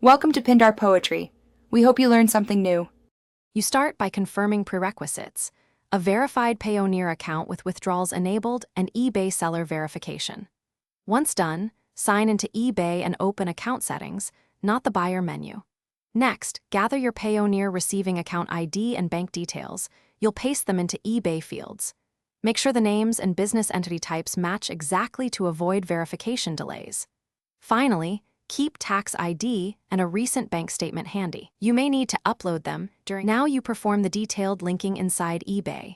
Welcome to Pindar Poetry. We hope you learned something new. You start by confirming prerequisites: a verified Payoneer account with withdrawals enabled and eBay seller verification. Once done, sign into eBay and open account settings, not the buyer menu. Next, gather your Payoneer receiving account ID and bank details. You'll paste them into eBay fields. Make sure the names and business entity types match exactly to avoid verification delays. Finally, keep tax ID and a recent bank statement handy. You may need to upload them during. Now you perform the detailed linking inside eBay.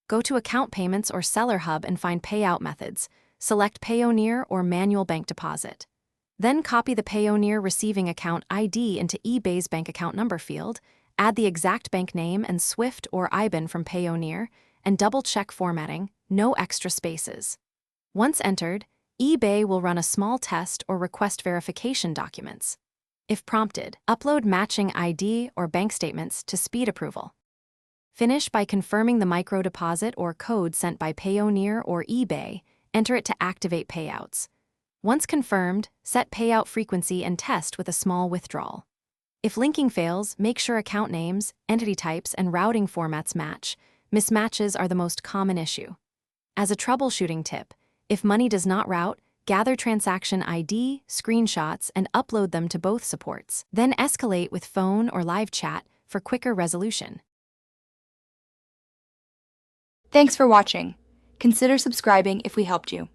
Go to Account Payments or Seller Hub and find payout methods. Select Payoneer or manual bank deposit. Then copy the Payoneer receiving account ID into eBay's bank account number field, add the exact bank name and SWIFT or IBAN from Payoneer, and double-check formatting, no extra spaces. Once entered, eBay will run a small test or request verification documents. If prompted, upload matching ID or bank statements to speed approval. Finish by confirming the micro deposit or code sent by Payoneer or eBay. Enter it to activate payouts. Once confirmed, set payout frequency and test with a small withdrawal. If linking fails, make sure account names, entity types, and routing formats match. Mismatches are the most common issue. As a troubleshooting tip, if money does not route, gather transaction ID, screenshots, and upload them to both supports. Then escalate with phone or live chat for quicker resolution. Thanks for watching. Consider subscribing if we helped you.